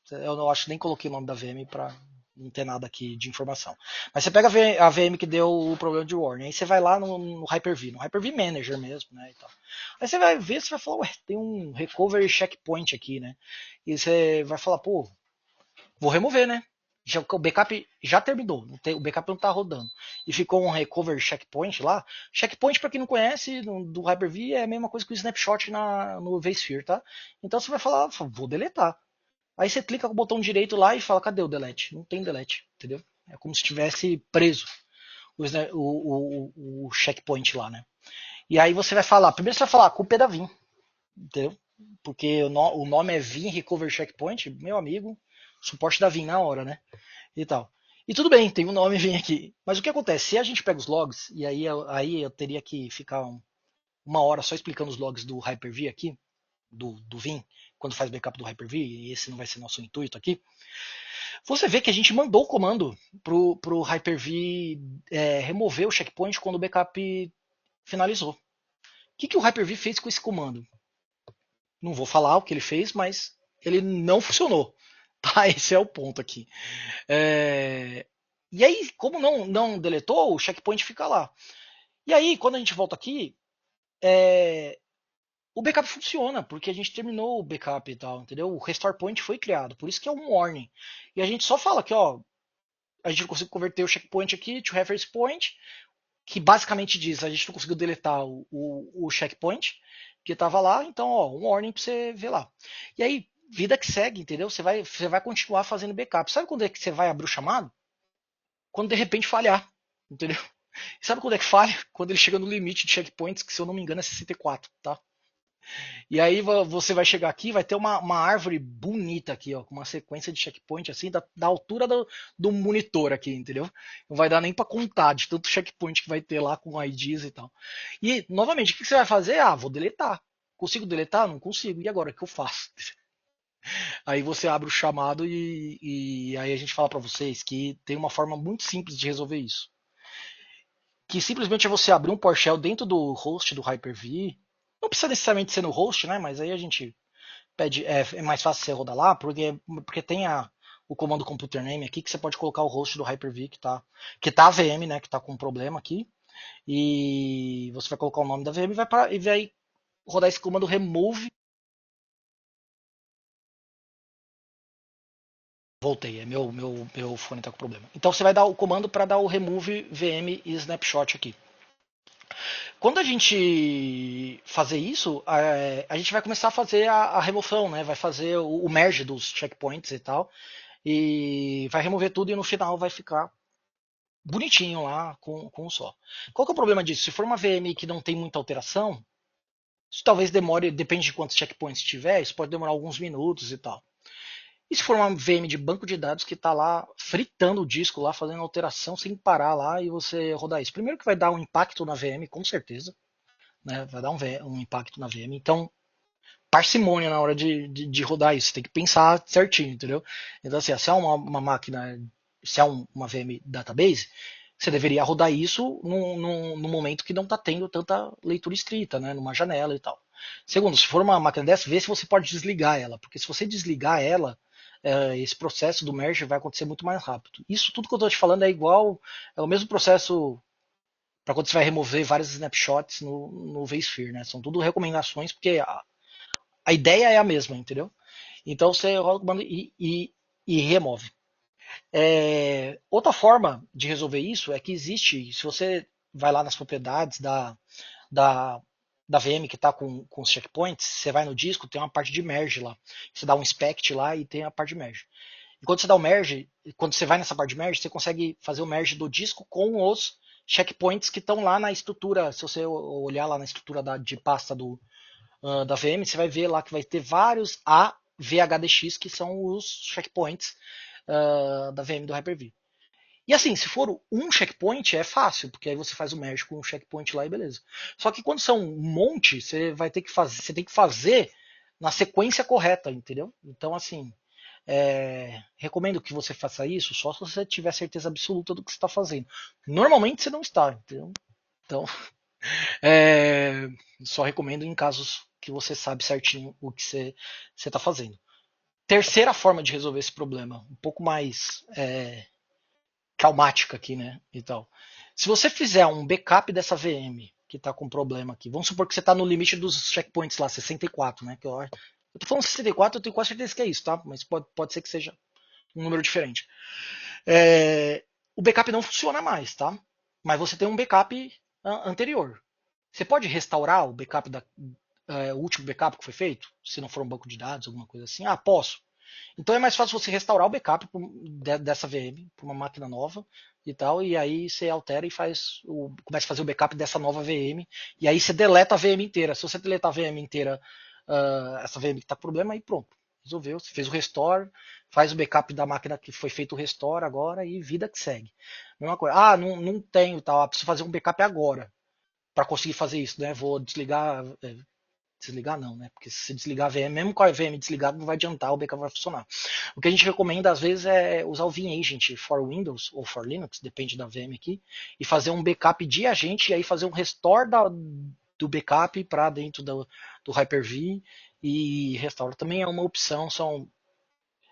Eu não acho que nem coloquei o nome da VM para não ter nada aqui de informação. Mas você pega a VM que deu o problema de warning, aí você vai lá no Hyper-V, no Hyper-V Manager mesmo, né? E tal. Aí você vai ver, você vai falar, ué, tem um recovery checkpoint aqui, né? E você vai falar, pô, vou remover, né? O backup já terminou, o backup não está rodando. E ficou um recovery checkpoint lá. Checkpoint, para quem não conhece, do Hyper-V é a mesma coisa que o snapshot no vSphere, tá? Então você vai falar, vou deletar. Aí você clica com o botão direito lá e fala, cadê o delete? Não tem delete, entendeu? É como se estivesse preso o checkpoint lá, né? E aí você vai falar, primeiro você vai falar, a culpa é da Vim, entendeu? Porque o nome é Vim Recover Checkpoint, meu amigo, suporte da Vim na hora, né? E tal. E tudo bem, tem um nome Vim aqui. Mas o que acontece? Se a gente pega os logs, e aí eu teria que ficar uma hora só explicando os logs do Hyper-V aqui, do Vim, quando faz backup do Hyper-V, e esse não vai ser nosso intuito aqui, você vê que a gente mandou o comando pro Hyper-V remover o checkpoint quando o backup finalizou. O que o Hyper-V fez com esse comando? Não vou falar o que ele fez, mas ele não funcionou. Tá? Esse é o ponto aqui. E aí, como não deletou, o checkpoint fica lá. E aí, quando a gente volta aqui, o backup funciona, porque a gente terminou o backup e tal, entendeu? O restore point foi criado, por isso que é um warning. E a gente só fala que, ó, a gente não conseguiu converter o checkpoint aqui to reference point, que basicamente diz, a gente não conseguiu deletar o checkpoint que estava lá, então, ó, um warning para você ver lá. E aí, vida que segue, entendeu? Você vai continuar fazendo backup. Sabe quando é que você vai abrir o chamado? Quando de repente falhar, entendeu? E sabe quando é que falha? Quando ele chega no limite de checkpoints, que se eu não me engano é 64, tá? E aí você vai chegar aqui, vai ter uma árvore bonita aqui, ó, com uma sequência de checkpoint assim, da altura do monitor aqui, entendeu? Não vai dar nem para contar de tanto checkpoint que vai ter lá com IDs e tal. E, novamente, o que você vai fazer? Ah, vou deletar. Consigo deletar? Não consigo. E agora, o que eu faço? Aí você abre o chamado e aí a gente fala para vocês que tem uma forma muito simples de resolver isso. Que simplesmente é você abrir um PowerShell dentro do host do Hyper-V. Não precisa necessariamente ser no host, né? Mas aí a gente pede, é mais fácil você rodar lá, porque tem o comando computer name aqui que você pode colocar o host do Hyper-V que tá a VM, né? Que tá com um problema aqui. E você vai colocar o nome da VM e vai rodar esse comando remove. Voltei, meu fone tá com problema. Então você vai dar o comando para dar o remove VM e snapshot aqui. Quando a gente fazer isso, a gente vai começar a fazer a remoção, né? Vai fazer o merge dos checkpoints e tal. E vai remover tudo e no final vai ficar bonitinho lá com um só. Qual que é o problema disso? Se for uma VM que não tem muita alteração, isso talvez demore, depende de quantos checkpoints tiver, isso pode demorar alguns minutos e tal. E se for uma VM de banco de dados que está lá fritando o disco, lá fazendo alteração sem parar lá e você rodar isso? Primeiro que vai dar um impacto na VM, com certeza, né? Vai dar um impacto na VM. Então, parcimônia na hora de rodar isso. Tem que pensar certinho, entendeu? Então, assim, se é uma máquina, se é uma VM database, você deveria rodar isso no momento que não está tendo tanta leitura estrita, né? Numa janela e tal. Segundo, se for uma máquina dessa, vê se você pode desligar ela, porque se você desligar ela, esse processo do merge vai acontecer muito mais rápido. Isso tudo que eu estou te falando é igual, é o mesmo processo para quando você vai remover vários snapshots no vSphere, né? São tudo recomendações, porque a ideia é a mesma, entendeu? Então você rola o comando e remove. Outra forma de resolver isso é que existe, se você vai lá nas propriedades da, da VM que está com os checkpoints, você vai no disco, tem uma parte de merge lá. Você dá um inspect lá e tem a parte de merge. E quando você dá o merge, quando você vai nessa parte de merge, você consegue fazer o merge do disco com os checkpoints que estão lá na estrutura. Se você olhar lá na estrutura de pasta da VM, você vai ver lá que vai ter vários AVHDX, que são os checkpoints da VM do Hyper-V. E assim, se for um checkpoint, é fácil, porque aí você faz o merge com um checkpoint lá e beleza. Só que quando são um monte, você vai ter que fazer, você tem que fazer na sequência correta, entendeu? Então, assim, recomendo que você faça isso só se você tiver certeza absoluta do que você está fazendo. Normalmente você não está, entendeu? Então, é, só recomendo em casos que você sabe certinho o que você está fazendo. Terceira forma de resolver esse problema, um pouco mais traumática aqui, né? E tal. Se você fizer um backup dessa VM que está com problema aqui, vamos supor que você está no limite dos checkpoints lá, 64, né? Eu tô falando 64, eu tenho quase certeza que é isso, tá? Mas pode ser que seja um número diferente. O backup não funciona mais, tá? Mas você tem um backup anterior. Você pode restaurar o backup o último backup que foi feito? Se não for um banco de dados, alguma coisa assim? Ah, posso. Então é mais fácil você restaurar o backup dessa VM para uma máquina nova e tal, e aí você altera e começa a fazer o backup dessa nova VM, e aí você deleta a VM inteira. Se você deletar a VM inteira, essa VM que está com problema, aí pronto. Resolveu, você fez o restore, faz o backup da máquina que foi feito o restore agora e vida que segue. Mesma coisa. Ah, não tenho tal, preciso fazer um backup agora para conseguir fazer isso, né? Vou desligar não, né? Porque se desligar a VM, mesmo com a VM desligada, não vai adiantar, o backup vai funcionar. O que a gente recomenda, às vezes, é usar o vim-agent for Windows ou for Linux, depende da VM aqui, e fazer um backup de agente, e aí fazer um restore do backup para dentro do Hyper-V e restaura. Também é uma opção,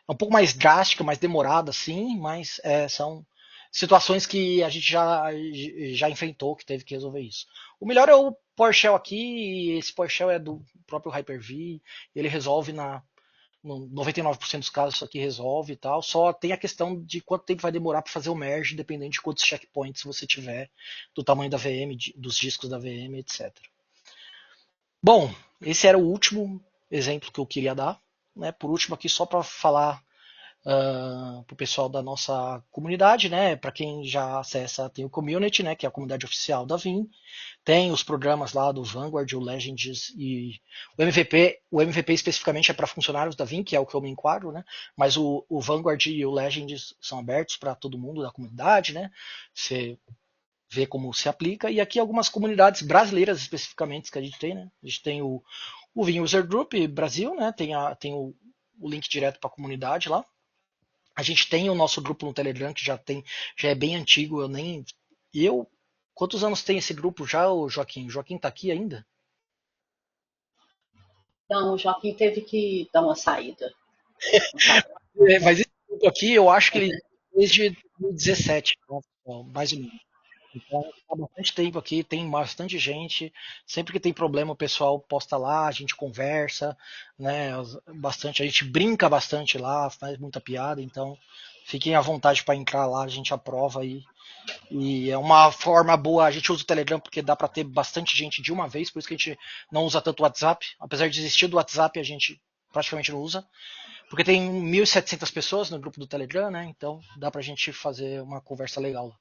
é um pouco mais drástica, mais demorada, sim, mas são situações que a gente já enfrentou, que teve que resolver isso. O melhor é o PowerShell aqui, e esse PowerShell é do próprio Hyper-V, ele resolve no 99% dos casos isso aqui resolve e tal, só tem a questão de quanto tempo vai demorar para fazer o merge, dependendo de quantos checkpoints você tiver, do tamanho da VM, dos discos da VM, etc. Bom, esse era o último exemplo que eu queria dar. né, por último aqui só para falar para o pessoal da nossa comunidade, né? Para quem já acessa, tem o community, né? Que é a comunidade oficial da Vim. Tem os programas lá do Vanguard, o Legends e o MVP. O MVP especificamente é para funcionários da Vim, que é o que eu me enquadro, né? Mas o Vanguard e o Legends são abertos para todo mundo da comunidade, né? Você vê como se aplica. E aqui algumas comunidades brasileiras especificamente que a gente tem, né? A gente tem o Vim User Group Brasil, né? Tem o link direto para a comunidade lá. A gente tem o nosso grupo no Telegram que já é bem antigo. Eu quantos anos tem esse grupo já, o Joaquim? O Joaquim tá aqui ainda? Então, o Joaquim teve que dar uma saída. Mas esse grupo aqui, eu acho que ele desde 2017, mais ou menos. Então, há bastante tempo aqui, tem bastante gente. Sempre que tem problema, o pessoal posta lá, a gente conversa, né? Bastante, a gente brinca bastante lá, faz muita piada. Então, fiquem à vontade para entrar lá, a gente aprova aí. E é uma forma boa, a gente usa o Telegram porque dá para ter bastante gente de uma vez, por isso que a gente não usa tanto o WhatsApp. Apesar de existir do WhatsApp, a gente praticamente não usa. Porque tem 1.700 pessoas no grupo do Telegram, né? Então dá pra gente fazer uma conversa legal lá.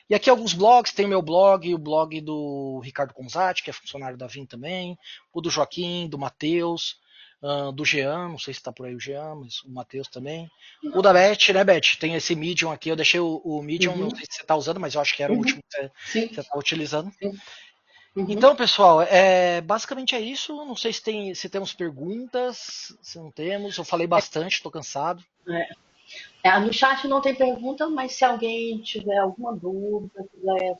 E aqui alguns blogs, tem o meu blog, o blog do Ricardo Conzati, que é funcionário da Vim também, o do Joaquim, do Matheus, do Jean, não sei se tá por aí o Jean, mas o Matheus também. O da Beth, né, Beth? Tem esse Medium aqui, eu deixei o Medium, não Uhum, sei se você tá usando, mas eu acho que era o uhum, último que sim, você tá utilizando. sim. Uhum. Então, pessoal, basicamente é isso. Não sei se temos perguntas, se não temos. Eu falei bastante, estou cansado. No chat não tem pergunta, mas se alguém tiver alguma dúvida, quiser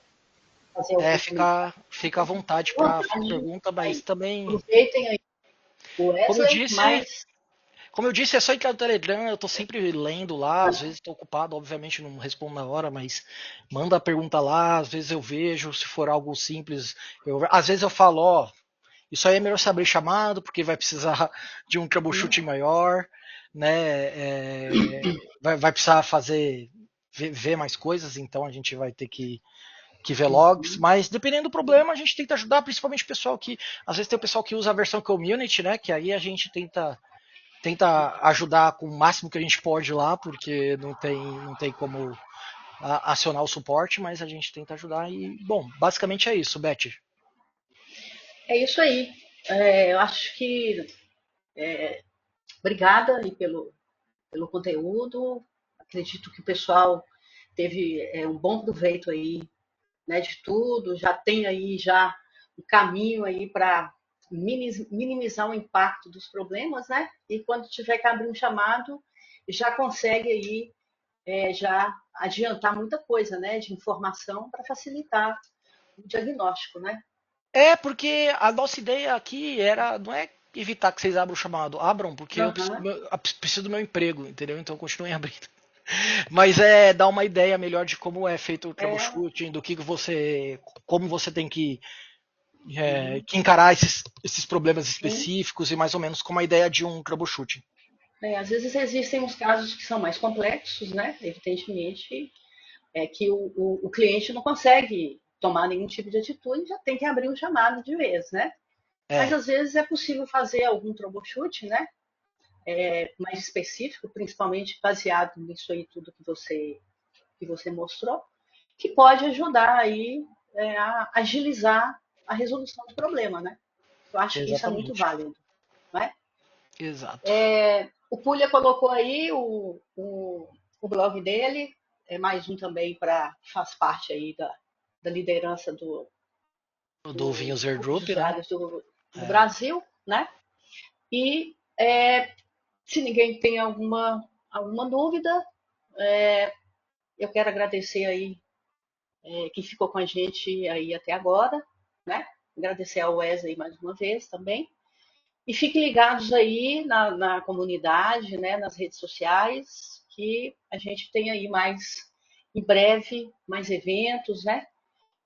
fazer algum comentário, Fica à vontade à para vontade, pergunta, mas aí, também, aproveitem aí o como eu Wesley, disse, mas como eu disse, é só entrar no Telegram, eu tô sempre lendo lá, às vezes estou ocupado, obviamente não respondo na hora, mas manda a pergunta lá, às vezes eu vejo, se for algo simples, às vezes eu falo, ó, isso aí é melhor saber chamado, porque vai precisar de um troubleshooting maior, né? Vai precisar ver mais coisas, então a gente vai ter que ver logs, mas dependendo do problema, a gente tenta ajudar, principalmente o pessoal que. Às vezes tem o pessoal que usa a versão community, né? Que aí a gente tenta ajudar com o máximo que a gente pode lá, porque não tem como acionar o suporte, mas a gente tenta ajudar e, bom, basicamente é isso, Beth. é isso aí. Eu acho que obrigada aí pelo conteúdo. Acredito que o pessoal teve um bom proveito aí, né, de tudo. Já tem aí já um caminho aí para minimizar o impacto dos problemas, né? E quando tiver que abrir um chamado, já consegue aí já adiantar muita coisa, né, de informação para facilitar o diagnóstico, né? Porque a nossa ideia aqui não é evitar que vocês abram o chamado. Abram, porque Aham. eu preciso do meu emprego, entendeu? Então continuem abrindo. Mas é dar uma ideia melhor de como é feito o É, troubleshooting, como você tem que encarar esses problemas sim. específicos e mais ou menos como a ideia de um troubleshooting. Às vezes existem uns casos que são mais complexos, né? Evidentemente, que o cliente não consegue tomar nenhum tipo de atitude, já tem que abrir um chamado de vez, né? Mas É, às vezes é possível fazer algum troubleshoot, né? Mais específico, principalmente baseado nisso aí tudo que você mostrou, que pode ajudar aí a agilizar a resolução do problema, né? Eu acho que isso é muito exatamente. válido, né? Exato. O Pulha colocou aí o blog dele, é mais um também para faz parte aí da liderança Do Vim User dos Group, né? usuários do É, Brasil, né? E se ninguém tem alguma dúvida, eu quero agradecer aí quem ficou com a gente aí até agora, né? Agradecer ao Wesley mais uma vez também. E fiquem ligados aí na comunidade, né, nas redes sociais, que a gente tem aí em breve, mais eventos, né?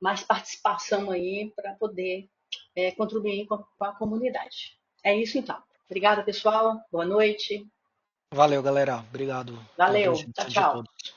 Mais participação aí para poder contribuir com a comunidade. É isso então. Obrigada, pessoal. Boa noite. valeu, galera. Obrigado pela Valeu. Tchau, presença de tchau. todos.